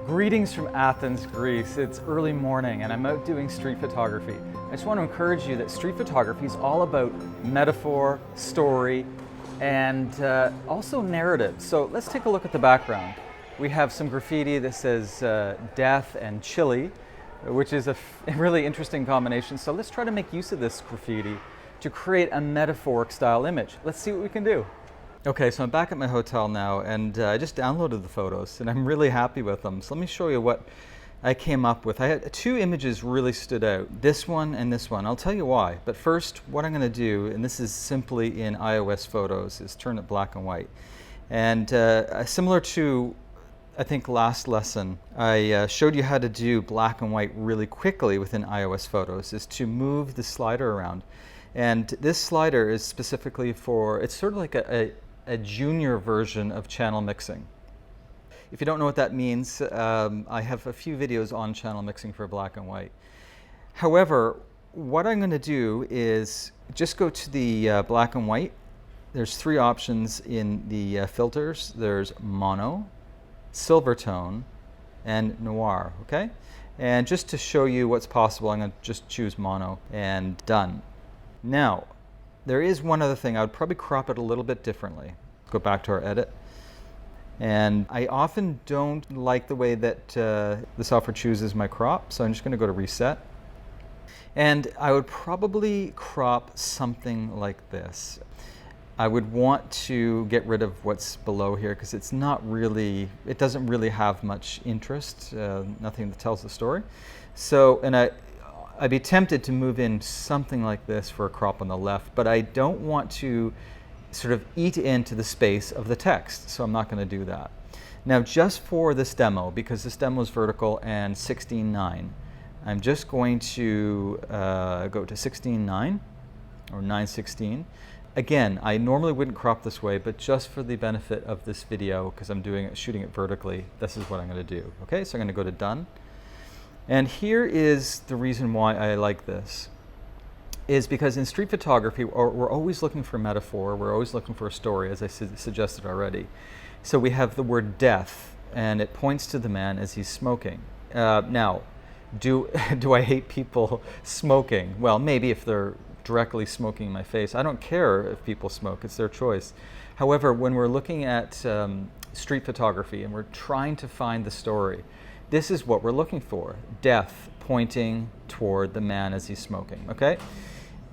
Greetings from Athens, Greece. It's early morning and I'm out doing street photography. I just want to encourage you that street photography is all about metaphor, story, and also narrative. So let's take a look at the background. We have some graffiti that says death and chili, which is a really interesting combination. So let's try to make use of this graffiti to create a metaphoric style image. Let's see what we can do. Okay, so I'm back at my hotel now, and I just downloaded the photos, and I'm really happy with them. So let me show you what I came up with. I had two images really stood out, this one and this one. I'll tell you why. But first, what I'm going to do, and this is simply in iOS Photos, is turn it black and white. And similar to, I think, last lesson, I showed you how to do black and white really quickly within iOS Photos, is to move the slider around. And this slider is specifically for, it's sort of like a junior version of channel mixing. If you don't know what that means, I have a few videos on channel mixing for black and white. However, what I'm going to do is just go to the black and white. There's three options in the filters. There's mono, silvertone, and noir, okay? And just to show you what's possible, I'm going to just choose mono and done. Now, there is one other thing. I would probably crop it a little bit differently. Go back to our edit. And I often don't like the way that the software chooses my crop, so I'm just going to go to reset. And I would probably crop something like this. I would want to get rid of what's below here because it's not really, it doesn't really have much interest, nothing that tells the story. So, and I'd be tempted to move in something like this for a crop on the left, but I don't want to sort of eat into the space of the text, so I'm not going to do that. Now, just for this demo, because this demo is vertical and 16:9, I'm just going to go to 16:9 or 9:16. Again, I normally wouldn't crop this way, but just for the benefit of this video, because I'm shooting it vertically, this is what I'm going to do. Okay, so I'm going to go to done. And here is the reason why I like this, is because in street photography, we're always looking for metaphor, we're always looking for a story, as I suggested already. So we have the word death, and it points to the man as he's smoking. Now, do I hate people smoking? Well, maybe if they're directly smoking in my face. I don't care if people smoke, it's their choice. However, when we're looking at street photography and we're trying to find the story, this is what we're looking for, death pointing toward the man as he's smoking, okay?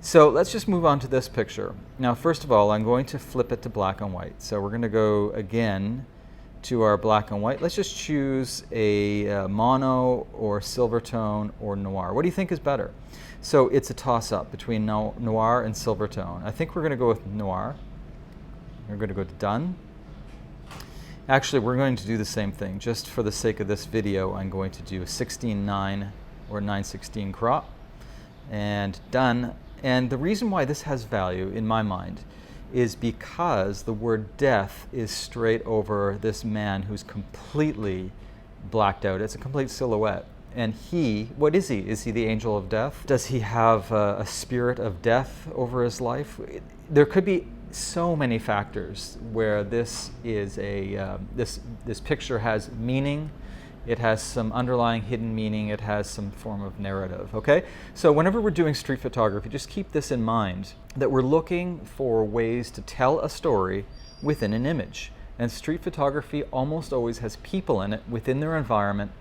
So let's just move on to this picture. Now, first of all, I'm going to flip it to black and white. So we're going to go again to our black and white. Let's just choose a mono or silvertone or noir. What do you think is better? So it's a toss-up between noir and silvertone. I think we're going to go with noir. We're going to go to done. Actually, we're going to do the same thing. Just for the sake of this video, I'm going to do a 16:9 or 9:16 crop and done. And the reason why this has value in my mind is because the word death is straight over this man who's completely blacked out. It's a complete silhouette. And he, what is he? Is he the angel of death? Does he have a spirit of death over his life? There could be so many factors where this is this picture has meaning. It has some underlying hidden meaning. It has some form of narrative, okay? So whenever we're doing street photography, just keep this in mind, that we're looking for ways to tell a story within an image. And street photography almost always has people in it within their environment,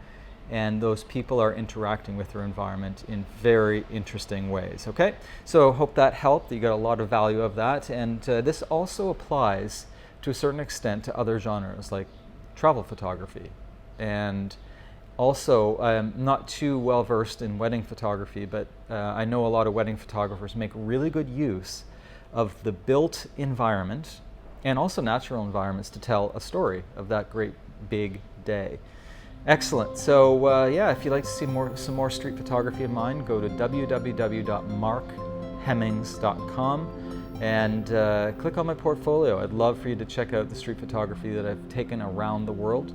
and those people are interacting with their environment in very interesting ways, okay? So hope that helped. You got a lot of value of that. And this also applies to a certain extent to other genres like travel photography. And also, I'm not too well versed in wedding photography, but I know a lot of wedding photographers make really good use of the built environment and also natural environments to tell a story of that great big day. Excellent. So yeah, if you'd like to see some more street photography of mine, go to www.markhemmings.com and click on my portfolio. I'd love for you to check out the street photography that I've taken around the world.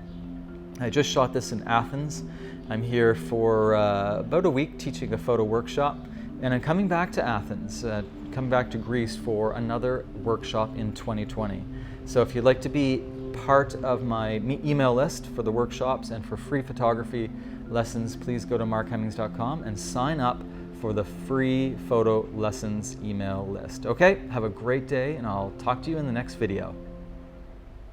I just shot this in Athens. I'm here for about a week teaching a photo workshop, and I'm coming back to Athens, coming back to Greece for another workshop in 2020. So if you'd like to be part of my email list for the workshops and for free photography lessons, please go to markhemmings.com and sign up for the free photo lessons email list. Okay, have a great day, and I'll talk to you in the next video.